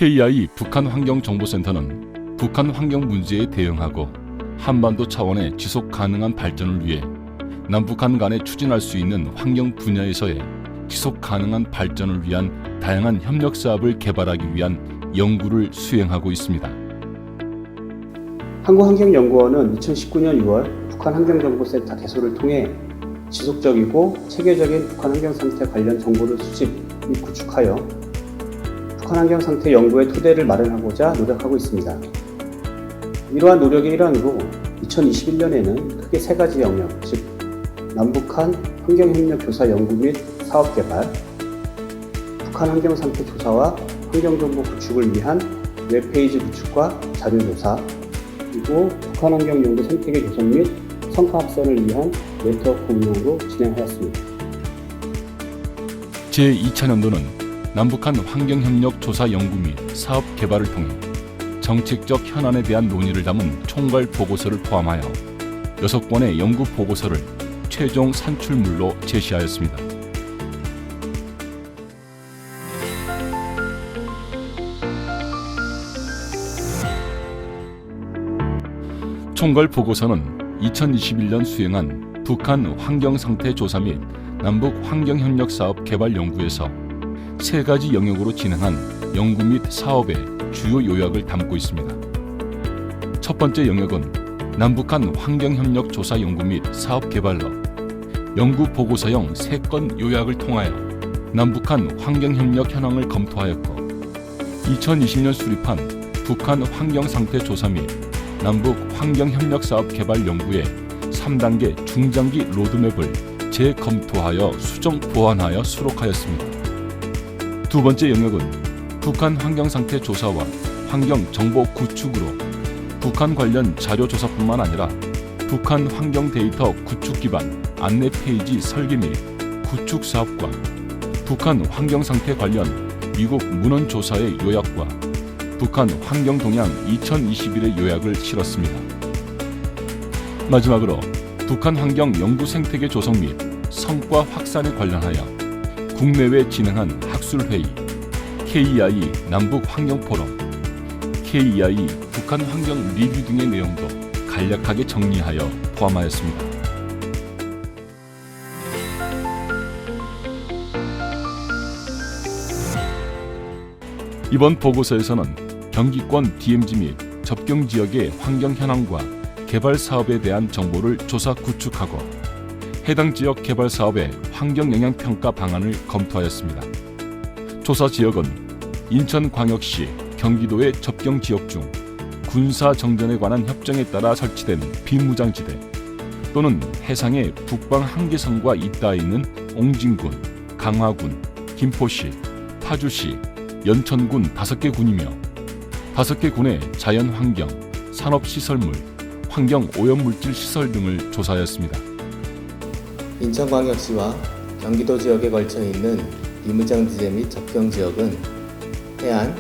KI 북한환경정보센터는 북한 환경 문제에 대응하고 한반도 차원의 지속 가능한 발전을 위해 남북한 간에 추진할 수 있는 환경 분야에서의 지속 가능한 발전을 위한 다양한 협력 사업을 개발하기 위한 연구를 수행하고 있습니다. 한국환경연구원은 2019년 6월 북한환경정보센터 개소를 통해 지속적이고 체계적인 북한 환경 상태 관련 정보를 수집 및 구축하여 북한 환경 상태 연구의 토대를 마련하고자 노력하고 있습니다. 이러한 노력의 일환으로 2021년에는 크게 세 가지 영역, 즉 남북한 환경협력조사 연구 및 사업 개발, 북한 환경 상태 조사와 환경정보 구축을 위한 웹페이지 구축과 자료조사, 그리고 북한 환경 연구 생태계 조성 및 성과 확산을 위한 네트워크 운영으로 진행하였습니다. 제2차년도는 남북한 환경협력 조사 연구 및 사업 개발을 통해 정책적 현안에 대한 논의를 담은 총괄 보고서를 포함하여 6권의 연구 보고서를 최종 산출물로 제시하였습니다. 총괄 보고서는 2021년 수행한 북한 환경상태 조사 및 남북 환경협력 사업 개발 연구에서 세 가지 영역으로 진행한 연구 및 사업의 주요 요약을 담고 있습니다. 첫 번째 영역은 남북한 환경협력 조사 연구 및 사업 개발로 연구 보고서형 3건 요약을 통하여 남북한 환경협력 현황을 검토하였고 2020년 수립한 북한 환경상태 조사 및 남북 환경협력사업 개발 연구의 3단계 중장기 로드맵을 재검토하여 수정 보완하여 수록하였습니다. 두 번째 영역은 북한 환경상태 조사와 환경정보 구축으로 북한 관련 자료 조사뿐만 아니라 북한 환경 데이터 구축 기반 안내 페이지 설계 및 구축 사업과 북한 환경상태 관련 미국 문헌 조사의 요약과 북한 환경동향 2021의 요약을 실었습니다. 마지막으로 북한 환경 연구 생태계 조성 및 성과 확산에 관련하여 국내외 진행한 학술회의, KEI 남북 환경 포럼, KEI 북한 환경 리뷰 등의 내용도 간략하게 정리하여 포함하였습니다. 이번 보고서에서는 경기권 DMZ 및 접경 지역의 환경 현황과 개발 사업에 대한 정보를 조사 구축하고 해당 지역 개발 사업의 환경 영향 평가 방안을 검토하였습니다. 조사 지역은 인천광역시 경기도의 접경 지역 중 군사 정전에 관한 협정에 따라 설치된 비무장지대 또는 해상의 북방 한계선과 잇닿아 있는 옹진군, 강화군, 김포시, 파주시, 연천군 5개 군이며 5개 군의 자연환경, 산업시설물, 환경오염물질 시설 등을 조사하였습니다. 인천광역시와 경기도 지역에 걸쳐 있는 비무장지대 및 접경지역은 해안,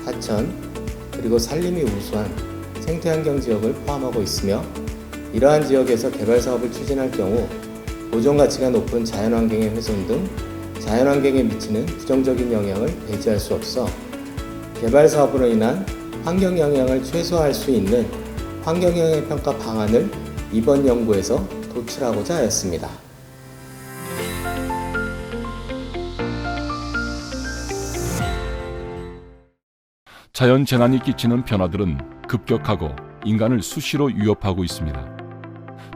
하천, 그리고 산림이 우수한 생태환경지역을 포함하고 있으며 이러한 지역에서 개발사업을 추진할 경우 보존가치가 높은 자연환경의 훼손 등 자연환경에 미치는 부정적인 영향을 배제할 수 없어 개발사업으로 인한 환경영향을 최소화할 수 있는 환경영향 평가 방안을 이번 연구에서 도출하고자 하였습니다. 자연재난이 끼치는 변화들은 급격하고 인간을 수시로 위협하고 있습니다.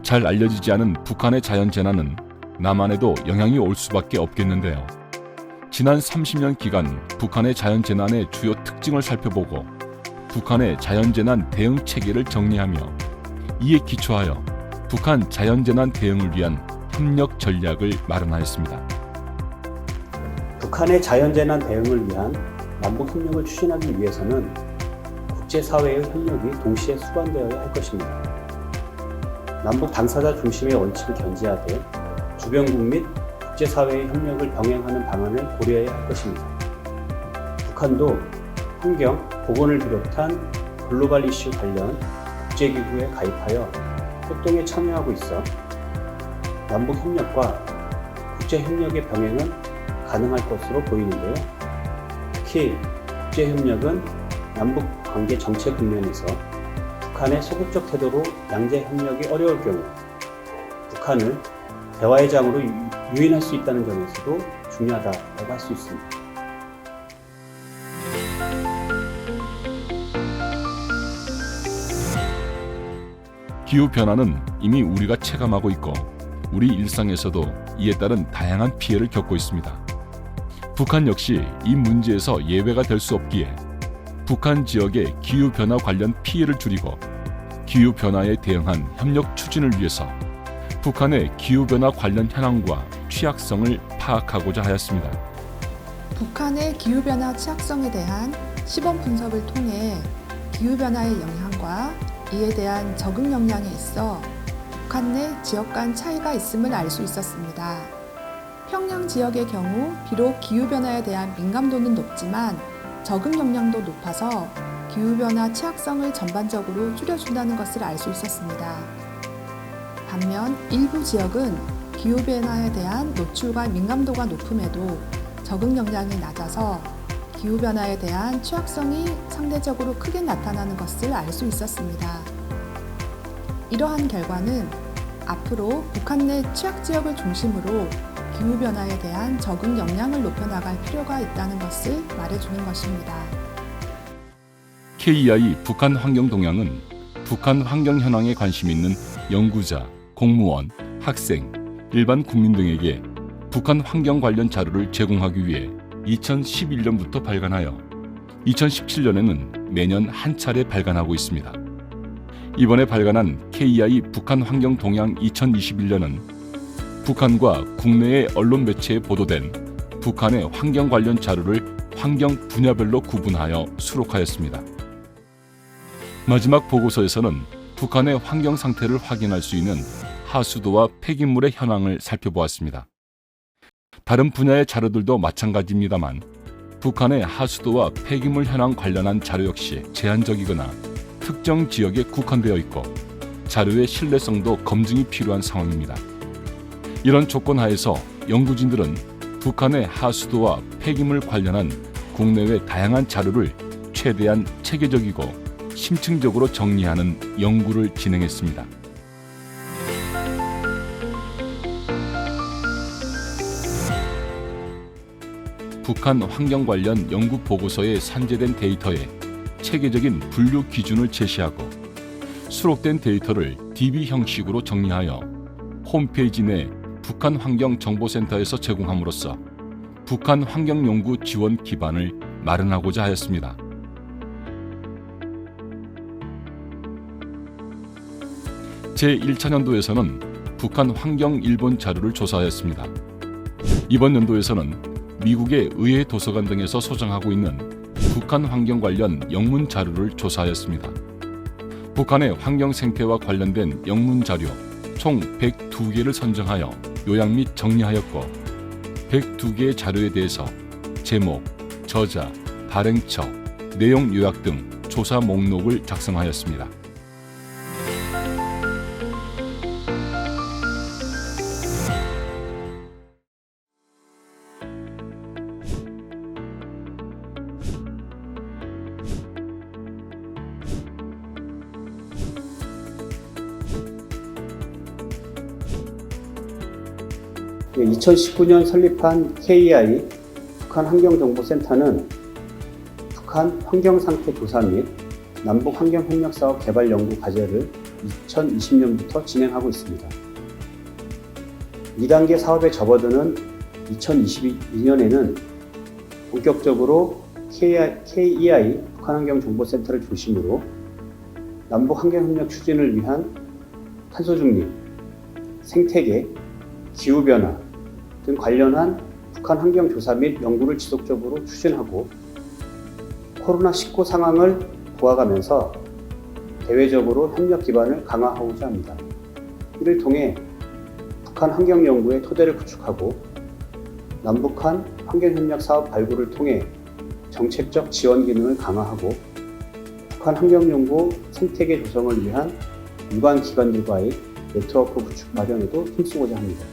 잘 알려지지 않은 북한의 자연재난은 남한에도 영향이 올 수밖에 없겠는데요. 지난 30년 기간 북한의 자연재난의 주요 특징을 살펴보고 북한의 자연재난 대응 체계를 정리하며 이에 기초하여 북한 자연재난 대응을 위한 협력 전략을 마련하였습니다. 북한의 자연재난 대응을 위한 남북협력을 추진하기 위해서는 국제사회의 협력이 동시에 수반되어야 할 것입니다. 남북 당사자 중심의 원칙을 견지하되 주변국 및 국제사회의 협력을 병행하는 방안을 고려해야 할 것입니다. 북한도 환경, 보건을 비롯한 글로벌 이슈 관련 국제기구에 가입하여 활동에 참여하고 있어 남북협력과 국제협력의 병행은 가능할 것으로 보이는데요. 특히 국제협력은 남북 관계 정책 국면에서 북한의 소극적 태도로 양자 협력이 어려울 경우 북한을 대화의 장으로 유인할 수 있다는 점에서도 중요하다고 할 수 있습니다. 기후변화는 이미 우리가 체감하고 있고 우리 일상에서도 이에 따른 다양한 피해를 겪고 있습니다. 북한 역시 이 문제에서 예외가 될 수 없기에 북한 지역의 기후변화 관련 피해를 줄이고 기후변화에 대응한 협력 추진을 위해서 북한의 기후변화 관련 현황과 취약성을 파악하고자 하였습니다. 북한의 기후변화 취약성에 대한 시범 분석을 통해 기후변화의 영향과 이에 대한 적응 역량에 있어 북한 내 지역 간 차이가 있음을 알 수 있었습니다. 평양 지역의 경우 비록 기후변화에 대한 민감도는 높지만 적응 역량도 높아서 기후변화 취약성을 전반적으로 줄여준다는 것을 알 수 있었습니다. 반면 일부 지역은 기후변화에 대한 노출과 민감도가 높음에도 적응 역량이 낮아서 기후변화에 대한 취약성이 상대적으로 크게 나타나는 것을 알 수 있었습니다. 이러한 결과는 앞으로 북한 내 취약지역을 중심으로 기후변화에 대한 적응 역량을 높여나갈 필요가 있다는 것을 말해주는 것입니다. KEI 북한 환경 동향은 북한 환경 현황에 관심 있는 연구자, 공무원, 학생, 일반 국민 등에게 북한 환경 관련 자료를 제공하기 위해 2011년부터 발간하여 2017년에는 매년 한 차례 발간하고 있습니다. 이번에 발간한 KEI 북한 환경 동향 2021년은 북한과 국내의 언론 매체에 보도된 북한의 환경 관련 자료를 환경 분야별로 구분하여 수록하였습니다. 마지막 보고서에서는 북한의 환경 상태를 확인할 수 있는 하수도와 폐기물의 현황을 살펴보았습니다. 다른 분야의 자료들도 마찬가지입니다만 북한의 하수도와 폐기물 현황 관련한 자료 역시 제한적이거나 특정 지역에 국한되어 있고 자료의 신뢰성도 검증이 필요한 상황입니다. 이런 조건 하에서 연구진들은 북한의 하수도와 폐기물 관련한 국내외 다양한 자료를 최대한 체계적이고 심층적으로 정리하는 연구를 진행했습니다. 북한 환경 관련 연구 보고서에 산재된 데이터에 체계적인 분류 기준을 제시하고 수록된 데이터를 DB 형식으로 정리하여 홈페이지 내 북한 환경정보센터에서 제공함으로써 북한 환경연구 지원 기반을 마련하고자 하였습니다. 제1차년도에서는 북한 환경 일본 자료를 조사하였습니다. 이번 연도에서는 미국의 의회 도서관 등에서 소장하고 있는 북한 환경 관련 영문 자료를 조사하였습니다. 북한의 환경 생태와 관련된 영문 자료 총 102개를 선정하여 요약 및 정리하였고 102개의 자료에 대해서 제목, 저자, 발행처, 내용 요약 등 조사 목록을 작성하였습니다. 네, 2019년 설립한 KEI 북한 환경정보센터는 북한 환경상태 조사 및 남북 환경협력사업 개발 연구 과제를 2020년부터 진행하고 있습니다. 2단계 사업에 접어드는 2022년에는 본격적으로 KEI 북한 환경정보센터를 중심으로 남북 환경협력 추진을 위한 탄소 중립, 생태계, 기후변화 등 관련한 북한 환경조사 및 연구를 지속적으로 추진하고 코로나19 상황을 보아가면서 대외적으로 협력 기반을 강화하고자 합니다. 이를 통해 북한 환경연구의 토대를 구축하고 남북한 환경협력 사업 발굴을 통해 정책적 지원 기능을 강화하고 북한 환경연구 생태계 조성을 위한 유관 기관들과의 네트워크 구축 마련에도 힘쓰고자 합니다.